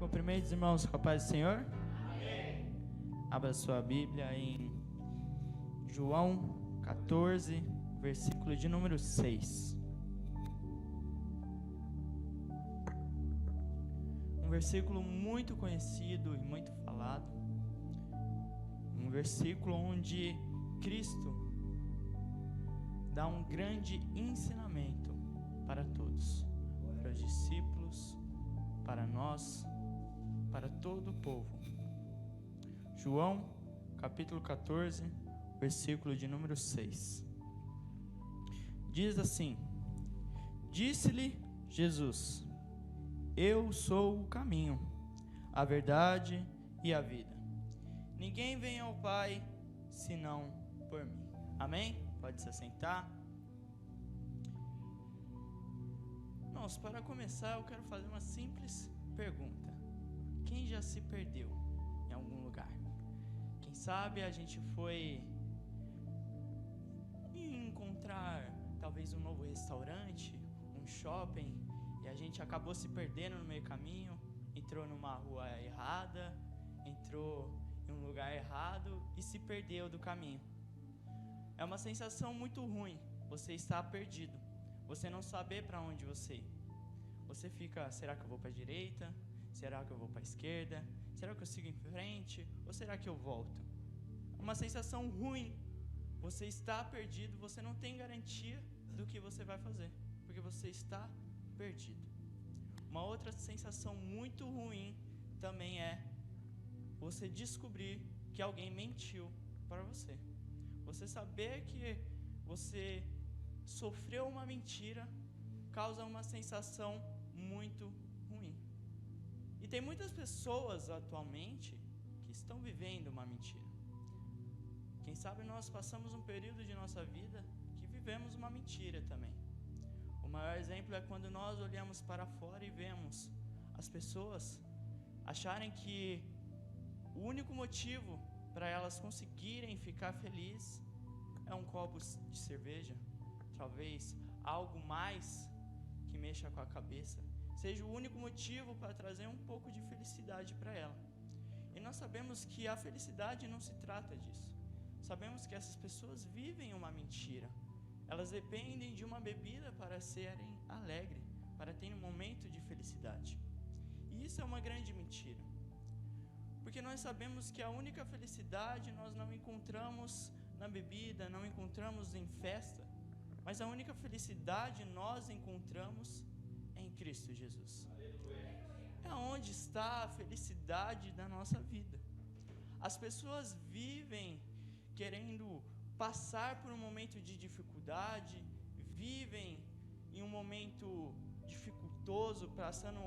Cumprimente os irmãos com a paz do Senhor. Amém. Abra sua Bíblia em João 14, versículo de número 6. Um versículo muito conhecido e muito falado. Um versículo onde Cristo dá um grande ensinamento para todos, para os discípulos, para nós, para todo o povo. João, capítulo 14, versículo de número 6. Diz assim: Disse-lhe Jesus: Eu sou o caminho, a verdade e a vida. Ninguém vem ao Pai senão por mim. Amém? Pode se assentar. Irmãos, para começar, eu quero fazer uma simples pergunta. Quem já se perdeu em algum lugar? Quem sabe a gente foi encontrar talvez um novo restaurante, um shopping, e a gente acabou se perdendo no meio do caminho, entrou numa rua errada, entrou em um lugar errado e se perdeu do caminho. É uma sensação muito ruim, você estar perdido, você não saber para onde você ir. Você fica, será que eu vou para a direita? Será que eu vou para a esquerda? Será que eu sigo em frente? Ou será que eu volto? É uma sensação ruim, você está perdido, você não tem garantia do que você vai fazer, porque você está perdido. Uma outra sensação muito ruim também é você descobrir que alguém mentiu para você. Você saber que você sofreu uma mentira causa uma sensação muito ruim. E tem muitas pessoas atualmente que estão vivendo uma mentira. Quem sabe nós passamos um período de nossa vida que vivemos uma mentira também. O maior exemplo é quando nós olhamos para fora e vemos as pessoas acharem que o único motivo para elas conseguirem ficar felizes é um copo de cerveja, talvez algo mais que mexa com a cabeça, seja o único motivo para trazer um pouco de felicidade para ela. E nós sabemos que a felicidade não se trata disso. Sabemos que essas pessoas vivem uma mentira. Elas dependem de uma bebida para serem alegres, para terem um momento de felicidade. E isso é uma grande mentira. Porque nós sabemos que a única felicidade nós não encontramos na bebida, não encontramos em festa, mas a única felicidade nós encontramos em Cristo Jesus. É onde está a felicidade da nossa vida. As pessoas vivem querendo passar por um momento de dificuldade, vivem em um momento dificultoso, passando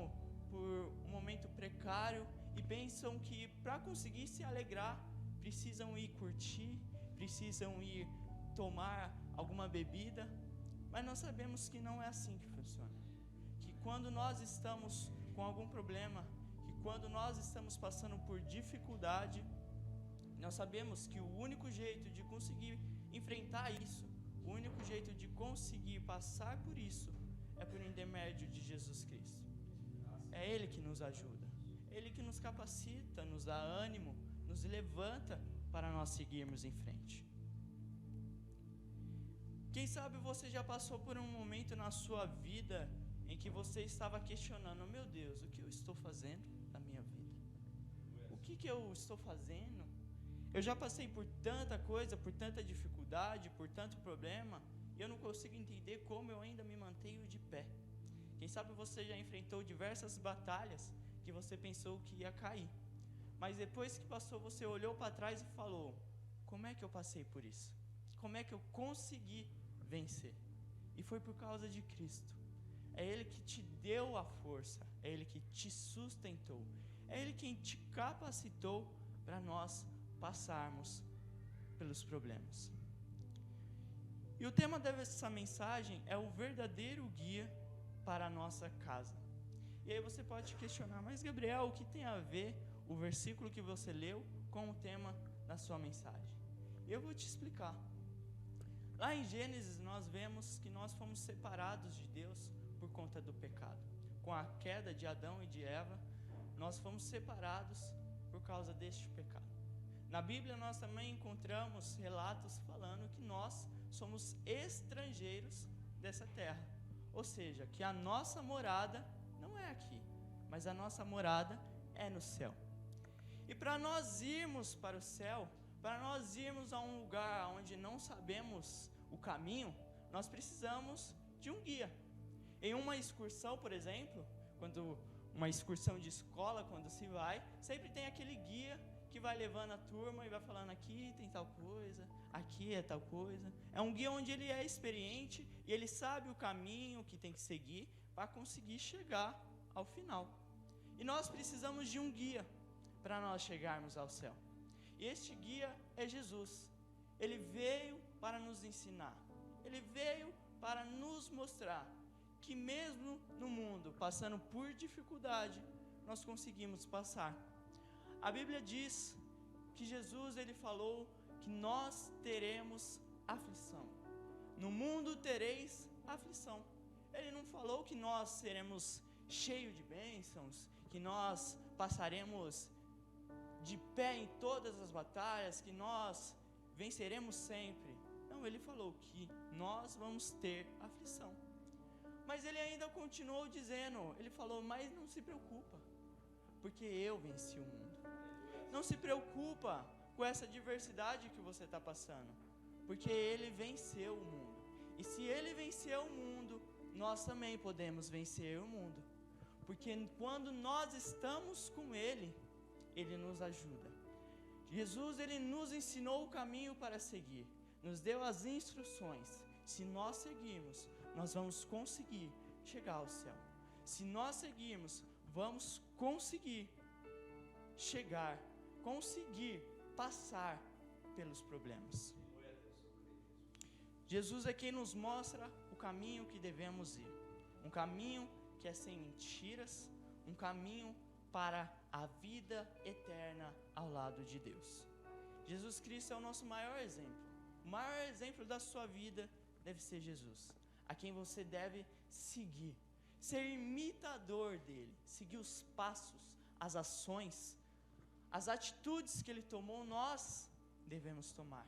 por um momento precário e pensam que para conseguir se alegrar precisam ir curtir, precisam ir tomar alguma bebida, mas nós sabemos que não é assim que funciona. Que quando nós estamos com algum problema, que quando nós estamos passando por dificuldade, nós sabemos que o único jeito de conseguir enfrentar isso, o único jeito de conseguir passar por isso, é por intermédio de Jesus Cristo. É Ele que nos ajuda, Ele que nos capacita, nos dá ânimo, nos levanta para nós seguirmos em frente. Quem sabe você já passou por um momento na sua vida em que você estava questionando: meu Deus, o que eu estou fazendo na minha vida? O que eu estou fazendo? Eu já passei por tanta coisa, por tanta dificuldade, por tanto problema, e eu não consigo entender como eu ainda me mantenho de pé. Quem sabe você já enfrentou diversas batalhas que você pensou que ia cair, mas depois que passou, você olhou para trás e falou: como é que eu passei por isso? Como é que eu consegui vencer? E foi por causa de Cristo. É Ele que te deu a força, é Ele que te sustentou, é Ele quem te capacitou para nós passarmos pelos problemas. E o tema dessa mensagem é o verdadeiro guia para a nossa casa. E aí você pode questionar: mas Gabriel, o que tem a ver o versículo que você leu com o tema da sua mensagem? Eu vou te explicar. Lá em Gênesis nós vemos que nós fomos separados de Deus por conta do pecado. Com a queda de Adão e de Eva, nós fomos separados por causa deste pecado. Na Bíblia nós também encontramos relatos falando que nós somos estrangeiros dessa terra, ou seja, que a nossa morada não é aqui, mas a nossa morada é no céu. E para nós irmos para o céu, para nós irmos a um lugar onde não sabemos o caminho, nós precisamos de um guia. Em uma excursão, por exemplo, uma excursão de escola, quando se vai, sempre tem aquele guia que vai levando a turma e vai falando: aqui tem tal coisa, aqui é tal coisa. É um guia onde ele é experiente e ele sabe o caminho que tem que seguir para conseguir chegar ao final. E nós precisamos de um guia para nós chegarmos ao céu. E este guia é Jesus. Ele veio para nos ensinar. Ele veio para nos mostrar que mesmo no mundo, passando por dificuldade, nós conseguimos passar. A Bíblia diz que Jesus, ele falou que nós teremos aflição. No mundo tereis aflição. Ele não falou que nós seremos cheios de bênçãos, que nós passaremos de pé em todas as batalhas, que nós venceremos sempre. Não, ele falou que nós vamos ter aflição. Mas ele ainda continuou dizendo, ele falou: mas não se preocupa, porque eu venci o mundo. Não se preocupa com essa adversidade que você está passando, porque ele venceu o mundo. E se ele venceu o mundo, nós também podemos vencer o mundo, porque quando nós estamos com ele, ele nos ajuda. Jesus, ele nos ensinou o caminho para seguir, nos deu as instruções. Se nós seguirmos, nós vamos conseguir chegar ao céu. Se nós seguirmos, vamos conseguir chegar, conseguir passar pelos problemas. Jesus é quem nos mostra o caminho que devemos ir, um caminho que é sem mentiras, um caminho para a vida eterna ao lado de Deus. Jesus Cristo é o nosso maior exemplo. O maior exemplo da sua vida deve ser Jesus, a quem você deve seguir, ser imitador dele, seguir os passos, as ações, as atitudes que ele tomou, nós devemos tomar,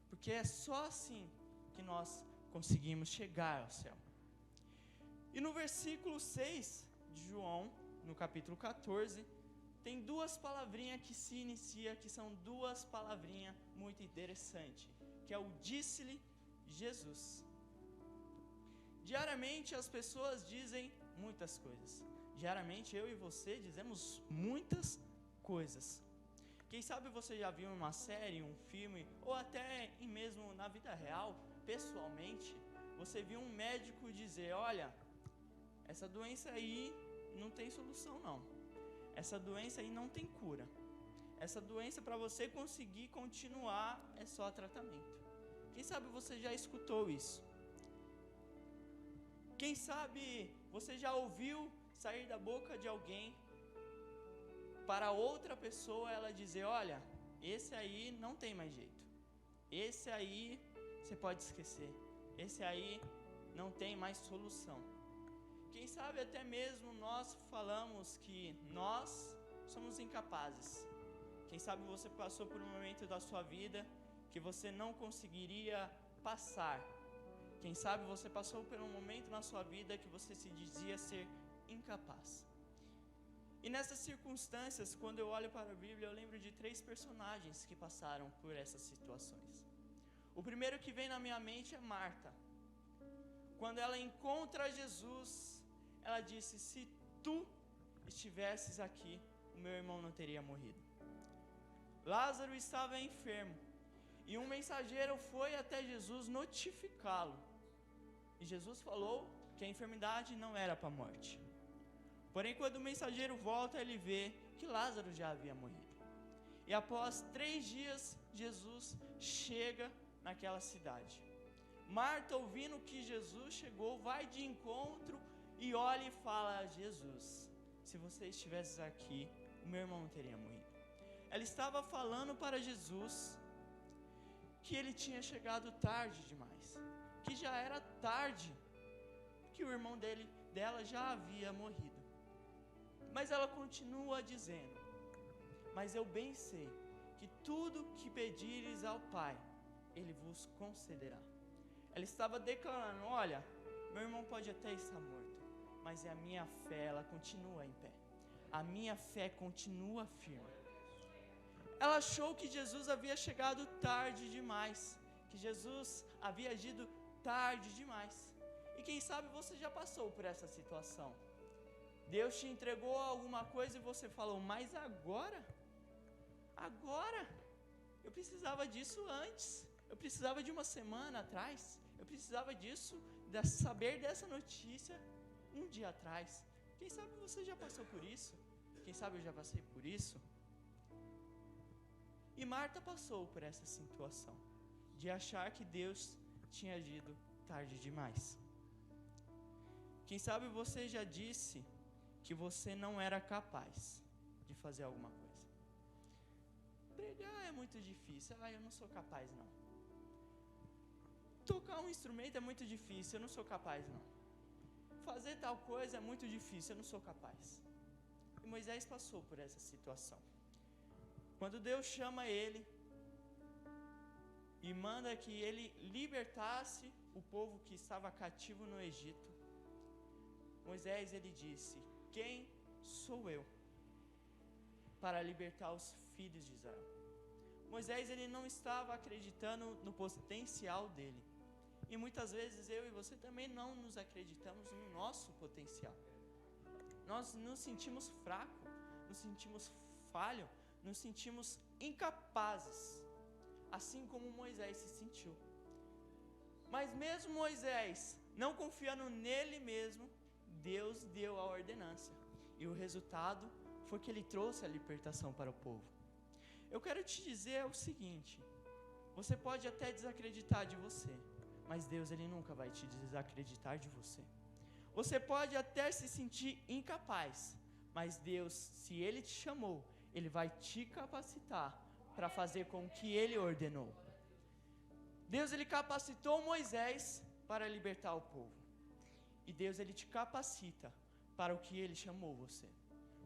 porque é só assim que nós conseguimos chegar ao céu. E no versículo 6 de João, no capítulo 14, tem duas palavrinhas que se inicia, que são duas palavrinhas muito interessantes, que é o disse-lhe Jesus. Diariamente as pessoas dizem muitas coisas. Diariamente eu e você dizemos muitas coisas. Quem sabe você já viu uma série, um filme, ou até mesmo na vida real, pessoalmente, você viu um médico dizer: olha, essa doença aí não tem solução não. Essa doença aí não tem cura. Essa doença, para você conseguir continuar, é só tratamento. Quem sabe você já escutou isso? Quem sabe você já ouviu sair da boca de alguém para outra pessoa ela dizer: olha, esse aí não tem mais jeito. Esse aí você pode esquecer. Esse aí não tem mais solução. Quem sabe até mesmo nós falamos que nós somos incapazes. Quem sabe você passou por um momento da sua vida que você não conseguiria passar. Quem sabe você passou por um momento na sua vida que você se dizia ser incapaz. E nessas circunstâncias, quando eu olho para a Bíblia, eu lembro de 3 personagens que passaram por essas situações. O primeiro que vem na minha mente é Marta. Quando ela encontra Jesus, ela disse: se tu estivesses aqui, o meu irmão não teria morrido. Lázaro estava enfermo, e um mensageiro foi até Jesus notificá-lo. E Jesus falou que a enfermidade não era para a morte. Porém, quando o mensageiro volta, ele vê que Lázaro já havia morrido. E após 3 dias, Jesus chega naquela cidade. Marta, ouvindo que Jesus chegou, vai de encontro e olha e fala: Jesus, se você estivesse aqui, o meu irmão não teria morrido. Ela estava falando para Jesus que ele tinha chegado tarde demais, que já era tarde, que o irmão dela já havia morrido. Mas ela continua dizendo: mas eu bem sei que tudo que pedires ao Pai, Ele vos concederá. Ela estava declarando: olha, meu irmão pode até estar morto, mas a minha fé, ela continua em pé. A minha fé continua firme. Ela achou que Jesus havia chegado tarde demais, que Jesus havia agido tarde demais. E quem sabe você já passou por essa situação. Deus te entregou alguma coisa e você falou: mas agora? Eu precisava disso antes. Eu precisava de uma semana atrás. Eu precisava disso, de saber dessa notícia um dia atrás. Quem sabe você já passou por isso? Quem sabe eu já passei por isso? E Marta passou por essa situação, de achar que Deus tinha agido tarde demais. Quem sabe você já disse que você não era capaz de fazer alguma coisa. Pregar é muito difícil. Eu não sou capaz não. Tocar um instrumento é muito difícil. Eu não sou capaz não. Fazer tal coisa é muito difícil. Eu não sou capaz. E Moisés passou por essa situação. Quando Deus chama ele e manda que ele libertasse o povo que estava cativo no Egito, Moisés, ele disse: quem sou eu para libertar os filhos de Israel? Moisés, ele não estava acreditando no potencial dele. E muitas vezes eu e você também não nos acreditamos no nosso potencial. Nós nos sentimos fracos, nos sentimos falhos, nos sentimos incapazes, assim como Moisés se sentiu. Mas mesmo Moisés não confiando nele mesmo, Deus deu a ordenança. E o resultado foi que ele trouxe a libertação para o povo. Eu quero te dizer o seguinte: você pode até desacreditar de você, mas Deus, ele nunca vai te desacreditar de você. Você pode até se sentir incapaz, mas Deus, se Ele te chamou, Ele vai te capacitar para fazer com o que Ele ordenou. Deus, Ele capacitou Moisés para libertar o povo. E Deus, Ele te capacita para o que Ele chamou você.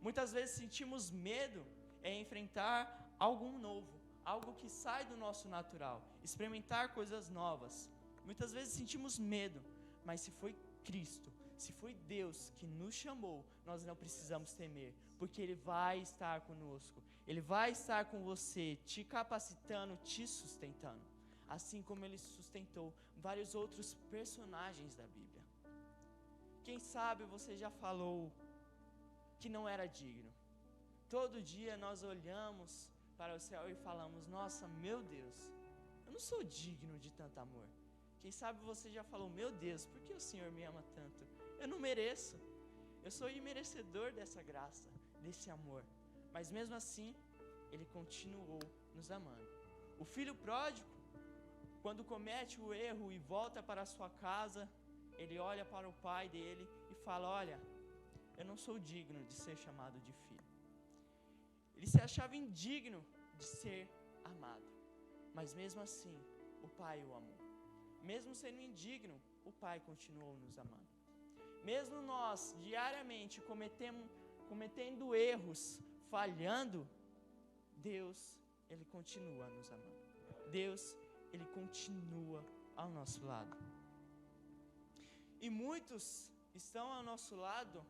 Muitas vezes sentimos medo em enfrentar algo novo, algo que sai do nosso natural, experimentar coisas novas. Muitas vezes sentimos medo, mas se foi Cristo, se foi Deus que nos chamou, nós não precisamos temer, porque Ele vai estar conosco, Ele vai estar com você, te capacitando, te sustentando, assim como Ele sustentou vários outros personagens da Bíblia. Quem sabe você já falou que não era digno. Todo dia nós olhamos para o céu e falamos: nossa, meu Deus, eu não sou digno de tanto amor. Quem sabe você já falou: meu Deus, por que o Senhor me ama tanto? Eu não mereço, eu sou imerecedor dessa graça, desse amor. Mas mesmo assim, Ele continuou nos amando. O filho pródigo, quando comete o erro e volta para a sua casa, ele olha para o pai dele e fala: olha, eu não sou digno de ser chamado de filho. Ele se achava indigno de ser amado, mas mesmo assim, o pai o amou. Mesmo sendo indigno, o pai continuou nos amando. Mesmo nós, diariamente, cometendo erros, falhando, Deus, Ele continua nos amando. Deus, Ele continua ao nosso lado. E muitos estão ao nosso lado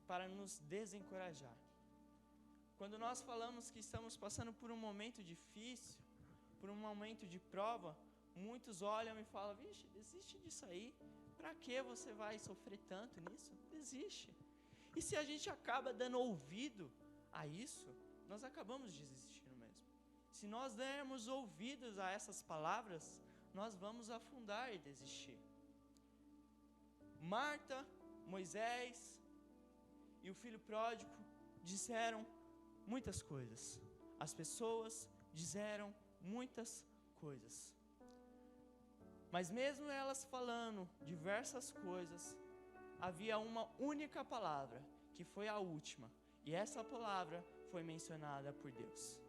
para nos desencorajar. Quando nós falamos que estamos passando por um momento difícil, por um momento de prova, muitos olham e falam: vixe, desiste disso aí, para que você vai sofrer tanto nisso? Desiste. E se a gente acaba dando ouvido a isso, nós acabamos desistindo mesmo. Se nós dermos ouvidos a essas palavras, nós vamos afundar e desistir. Marta, Moisés e o filho pródigo disseram muitas coisas. As pessoas disseram muitas coisas. Mas mesmo elas falando diversas coisas, havia uma única palavra, que foi a última. E essa palavra foi mencionada por Deus.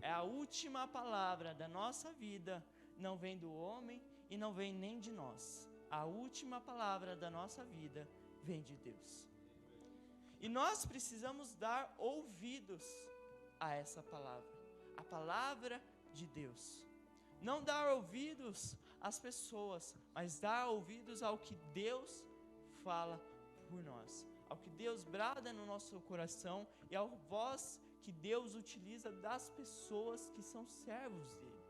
É a última palavra da nossa vida, não vem do homem e não vem nem de nós. A última palavra da nossa vida vem de Deus. E nós precisamos dar ouvidos a essa palavra, a palavra de Deus. Não dar ouvidos às pessoas, mas dar ouvidos ao que Deus fala por nós, ao que Deus brada no nosso coração e à voz que Deus utiliza das pessoas que são servos dele.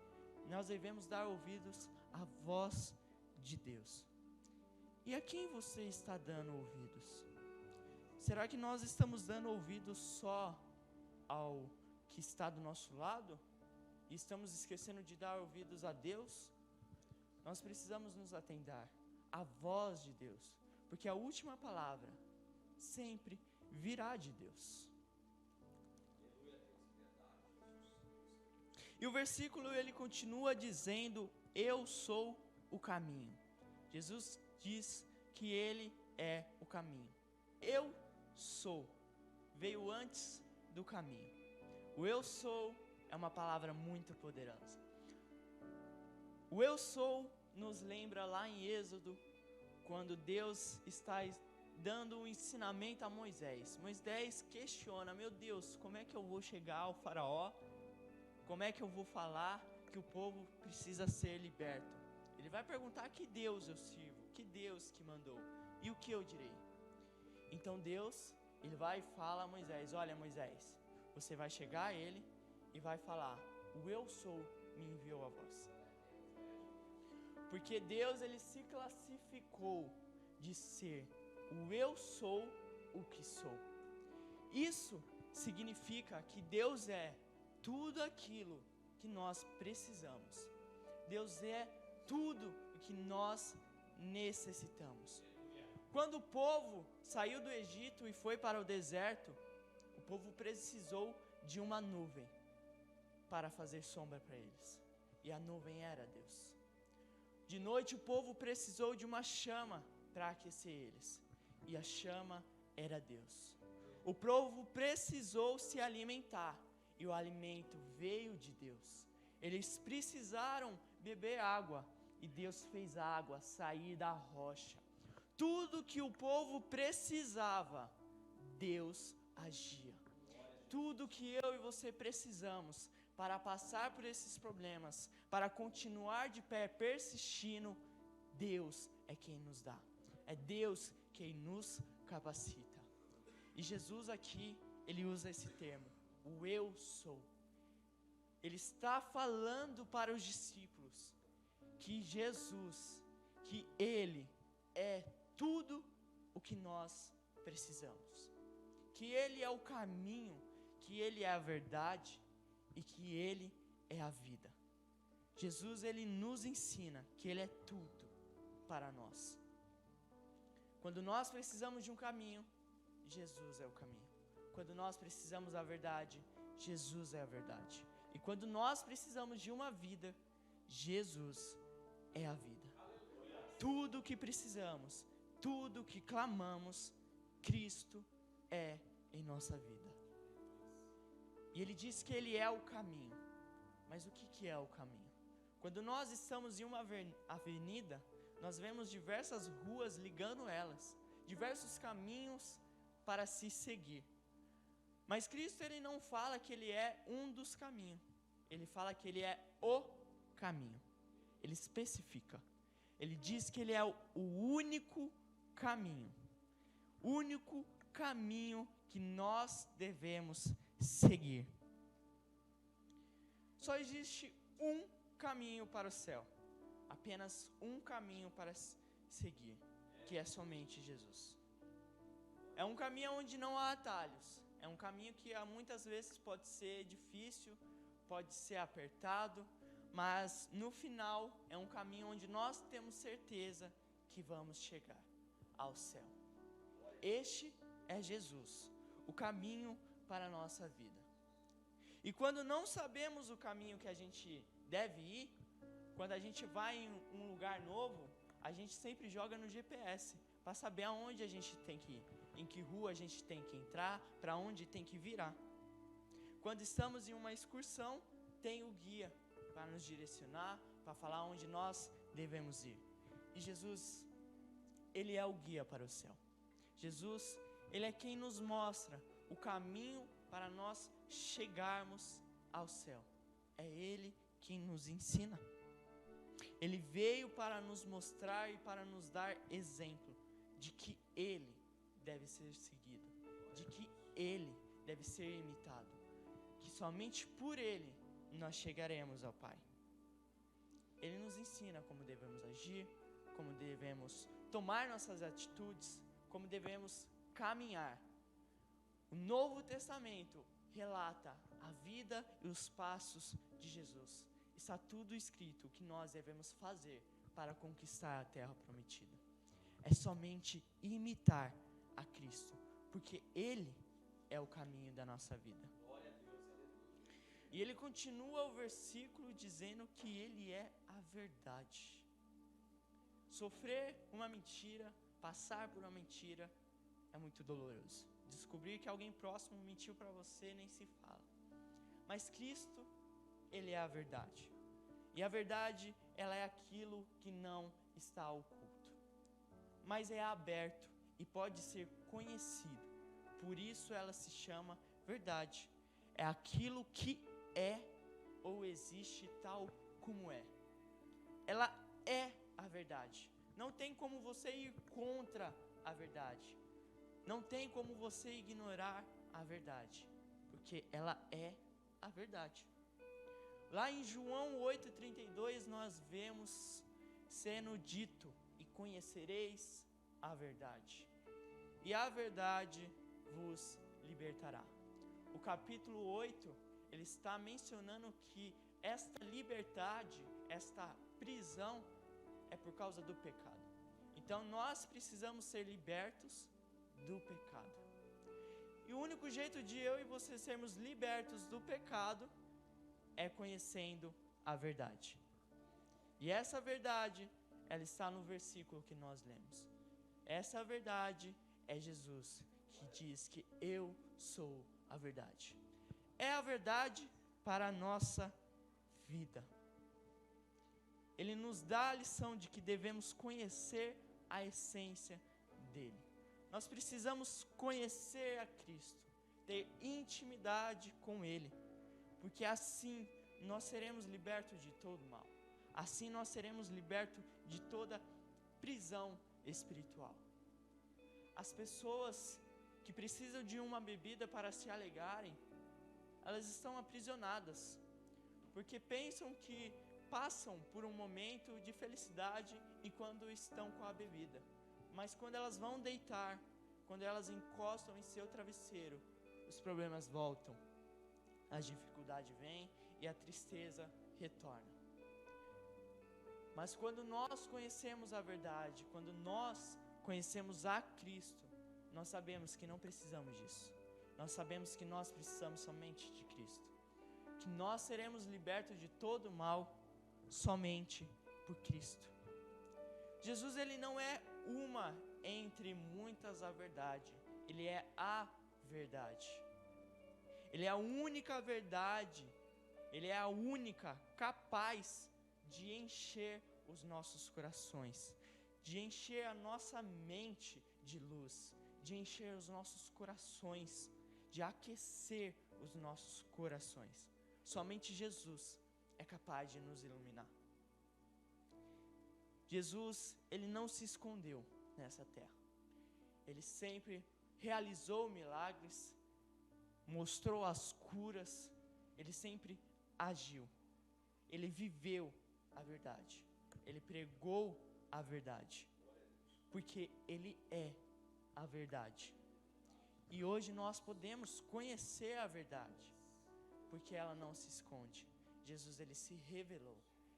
Nós devemos dar ouvidos à voz de Deus. E a quem você está dando ouvidos? Será que nós estamos dando ouvidos só ao que está do nosso lado? E estamos esquecendo de dar ouvidos a Deus? Nós precisamos nos atentar à voz de Deus, porque a última palavra sempre virá de Deus. E o versículo ele continua dizendo: eu sou o caminho. Jesus diz que ele é o caminho. Eu sou veio antes do caminho. O eu sou é uma palavra muito poderosa. O eu sou nos lembra lá em Êxodo, quando Deus está dando um ensinamento a Moisés. Moisés questiona: meu Deus, como é que eu vou chegar ao faraó? Como é que eu vou falar que o povo precisa ser liberto? Ele vai perguntar: que Deus eu sirvo? Que Deus que mandou? E o que eu direi? Então Deus, ele vai e fala a Moisés: olha Moisés, você vai chegar a ele e vai falar: o eu sou me enviou a vós. Porque Deus, ele se classificou de ser o eu sou o que sou. Isso significa que Deus é tudo aquilo que nós precisamos. Deus é tudo o que nós necessitamos. Quando o povo saiu do Egito e foi para o deserto, o povo precisou de uma nuvem para fazer sombra para eles. E a nuvem era Deus. De noite o povo precisou de uma chama para aquecer eles. E a chama era Deus. O povo precisou se alimentar. E o alimento veio de Deus. Eles precisaram beber água. E Deus fez a água sair da rocha. Tudo que o povo precisava, Deus agia. Tudo que eu e você precisamos para passar por esses problemas, para continuar de pé persistindo, Deus é quem nos dá. É Deus quem nos capacita. E Jesus aqui, ele usa esse termo, o eu sou. Ele está falando para os discípulos que Jesus, que ele é tudo o que nós precisamos. Que ele é o caminho, que ele é a verdade e que ele é a vida. Jesus, ele nos ensina que ele é tudo para nós. Quando nós precisamos de um caminho, Jesus é o caminho. Quando nós precisamos da verdade, Jesus é a verdade. E quando nós precisamos de uma vida, Jesus é a vida. Tudo o que precisamos, tudo o que clamamos, Cristo é em nossa vida. E ele diz que ele é o caminho. Mas o que é o caminho? Quando nós estamos em uma avenida, nós vemos diversas ruas ligando elas, diversos caminhos para se seguir. Mas Cristo, ele não fala que ele é um dos caminhos. Ele fala que ele é o caminho. Ele especifica. Ele diz que ele é o único caminho. O único caminho que nós devemos seguir. Só existe um caminho para o céu. Apenas um caminho para seguir, que é somente Jesus. É um caminho onde não há atalhos. É um caminho que muitas vezes pode ser difícil, pode ser apertado, mas no final é um caminho onde nós temos certeza que vamos chegar ao céu. Este é Jesus, o caminho para a nossa vida. E quando não sabemos o caminho que a gente deve ir, quando a gente vai em um lugar novo, a gente sempre joga no GPS para saber aonde a gente tem que ir, em que rua a gente tem que entrar, para onde tem que virar. Quando estamos em uma excursão, tem o guia para nos direcionar, para falar onde nós devemos ir. E Jesus, ele é o guia para o céu. Jesus, Ele é quem nos mostra o caminho para nós chegarmos ao céu. É Ele quem nos ensina. Ele veio para nos mostrar e para nos dar exemplo de que Ele deve ser seguido, de que Ele deve ser imitado, que somente por Ele nós chegaremos ao Pai. Ele nos ensina como devemos agir, como devemos tomar nossas atitudes, como devemos caminhar. O Novo Testamento relata a vida e os passos de Jesus. Está tudo escrito o que nós devemos fazer para conquistar a terra prometida. É somente imitar a Cristo, porque Ele é o caminho da nossa vida. E ele continua o versículo dizendo que Ele é a verdade. Sofrer uma mentira, passar por uma mentira, é muito doloroso. Descobrir que alguém próximo mentiu para você, nem se fala. Mas Cristo, Ele é a verdade. E a verdade, ela é aquilo que não está oculto, mas é aberto e pode ser conhecido. Por isso ela se chama verdade. É aquilo que é ou existe tal como é. Ela é a verdade. Não tem como você ir contra a verdade. Não tem como você ignorar a verdade, porque ela é a verdade. Lá em João 8,32 nós vemos sendo dito: e conhecereis a verdade, e a verdade vos libertará. O capítulo 8, ele está mencionando que esta liberdade, esta prisão, é por causa do pecado. Então nós precisamos ser libertos do pecado. E o único jeito de eu e você sermos libertos do pecado é conhecendo a verdade. E essa verdade, ela está no versículo que nós lemos. Essa verdade é Jesus, que diz que eu sou a verdade. É a verdade para a nossa vida. Ele nos dá a lição de que devemos conhecer a essência dele. Nós precisamos conhecer a Cristo, ter intimidade com Ele, porque assim nós seremos libertos de todo mal. Assim nós seremos libertos de toda prisão espiritual. As pessoas que precisam de uma bebida para se alegrarem, elas estão aprisionadas, porque pensam que passam por um momento de felicidade enquanto estão com a bebida. Mas quando elas vão deitar, quando elas encostam em seu travesseiro, os problemas voltam, a dificuldade vem e a tristeza retorna. Mas quando nós conhecemos a verdade, quando nós conhecemos a Cristo, nós sabemos que não precisamos disso. Nós sabemos que nós precisamos somente de Cristo, que nós seremos libertos de todo mal somente por Cristo. Jesus, ele não é uma entre muitas a verdade, ele é a verdade. Ele é a única verdade, ele é a única capaz de encher os nossos corações, de encher a nossa mente de luz, de encher os nossos corações, de aquecer os nossos corações. Somente Jesus é capaz de nos iluminar. Jesus, ele não se escondeu nessa terra. Ele sempre realizou milagres, mostrou as curas, ele sempre agiu. Ele viveu a verdade. Ele pregou a verdade, porque ele é a verdade. E hoje nós podemos conhecer a verdade, porque ela não se esconde. Jesus, ele se revelou,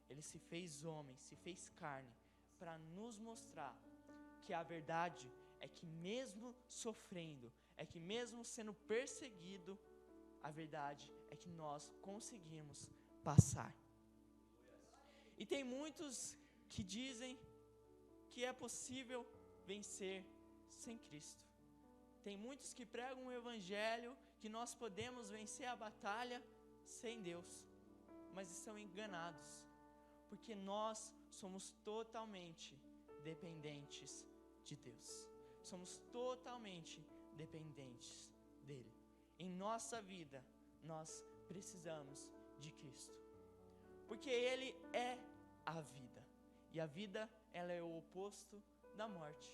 ele se fez homem, se fez carne, para nos mostrar que a verdade é que mesmo sofrendo, é que mesmo sendo perseguido, a verdade é que nós conseguimos passar. E tem muitos que dizem que é possível vencer sem Cristo. Tem muitos que pregam o evangelho, que nós podemos vencer a batalha sem Deus, mas estão enganados, porque nós somos totalmente dependentes de Deus. Somos totalmente dependentes dele. Em nossa vida, nós precisamos de Cristo, porque ele é a vida, e a vida, ela é o oposto da morte.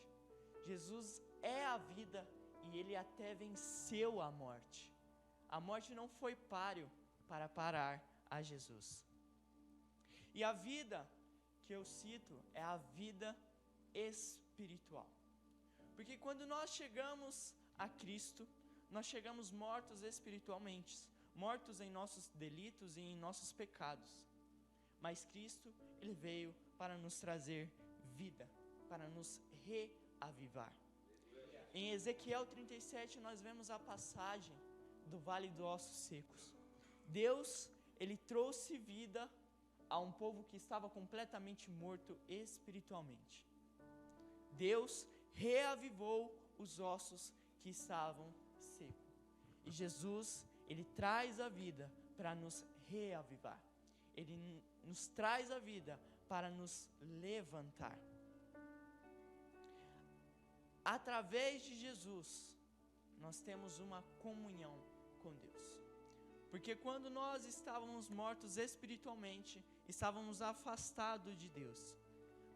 Jesus é a vida, e ele até venceu a morte. A morte não foi páreo para parar a Jesus. E a vida que eu cito é a vida espiritual, porque quando nós chegamos a Cristo, nós chegamos mortos espiritualmente, mortos em nossos delitos e em nossos pecados. Mas Cristo, ele veio para nos trazer vida, para nos reavivar. Em Ezequiel 37, nós vemos a passagem do Vale dos Ossos Secos. Deus, ele trouxe vida a um povo que estava completamente morto espiritualmente. Deus reavivou os ossos que estavam secos. E Jesus, ele traz a vida para nos reavivar. Ele nos traz a vida para nos levantar. Através de Jesus, nós temos uma comunhão com Deus. Porque quando nós estávamos mortos espiritualmente, estávamos afastados de Deus.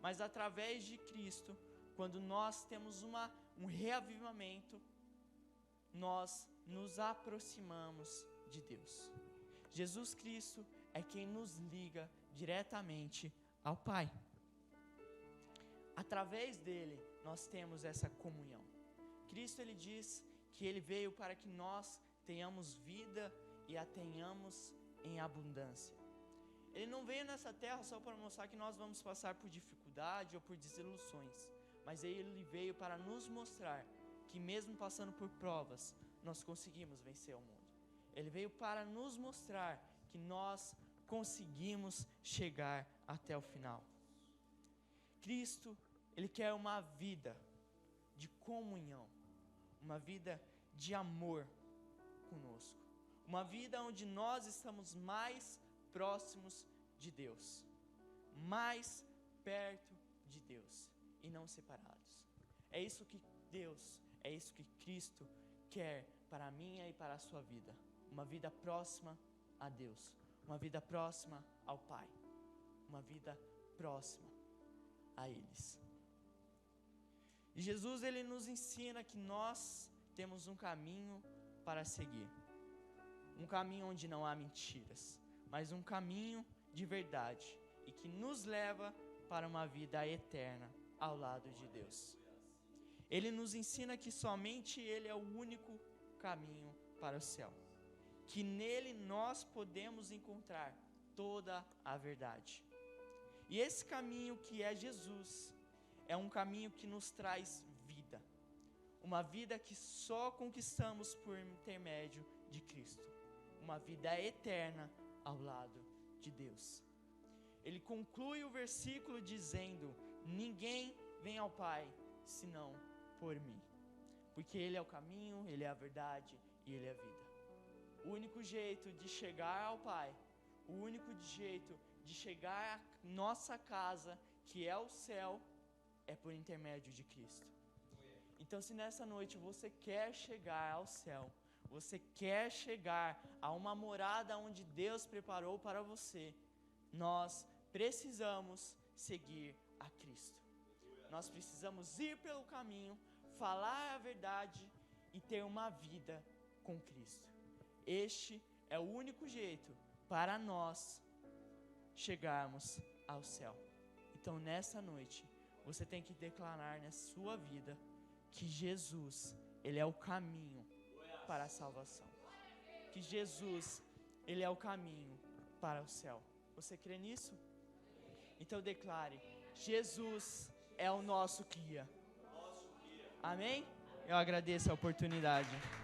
Mas através de Cristo, quando nós temos um reavivamento, nós nos aproximamos de Deus. Jesus Cristo é quem nos liga diretamente ao Pai. Através dele, nós temos essa comunhão. Cristo, ele diz que ele veio para que nós tenhamos vida e a tenhamos em abundância. Ele não veio nessa terra só para mostrar que nós vamos passar por dificuldade ou por desilusões, mas ele veio para nos mostrar que mesmo passando por provas, nós conseguimos vencer o mundo. Ele veio para nos mostrar que nós conseguimos chegar até o final. Cristo, ele quer uma vida de comunhão, uma vida de amor conosco, uma vida onde nós estamos mais próximos de Deus, mais perto de Deus e não separados. É isso que Deus, é isso que Cristo quer para a minha e para a sua vida, uma vida próxima a Deus, uma vida próxima ao Pai, uma vida próxima a eles. E Jesus, ele nos ensina que nós temos um caminho para seguir, um caminho onde não há mentiras, mas um caminho de verdade e que nos leva para uma vida eterna ao lado de Deus. Ele nos ensina que somente ele é o único caminho para o céu, que nele nós podemos encontrar toda a verdade. E esse caminho que é Jesus, é um caminho que nos traz vida, uma vida que só conquistamos por intermédio de Cristo, uma vida eterna ao lado de Deus. Ele conclui o versículo dizendo: ninguém vem ao Pai senão por mim, porque ele é o caminho, ele é a verdade e ele é a vida. O único jeito de chegar ao Pai, o único jeito de chegar à nossa casa, que é o céu, é por intermédio de Cristo. Então, se nessa noite você quer chegar ao céu, você quer chegar a uma morada onde Deus preparou para você, nós precisamos seguir a Cristo. Nós precisamos ir pelo caminho, falar a verdade e ter uma vida com Cristo. Este é o único jeito para nós chegarmos ao céu. Então, nessa noite, você tem que declarar na sua vida que Jesus, ele é o caminho para a salvação. Que Jesus, ele é o caminho para o céu. Você crê nisso? Então declare: Jesus é o nosso guia. Amém? Eu agradeço a oportunidade.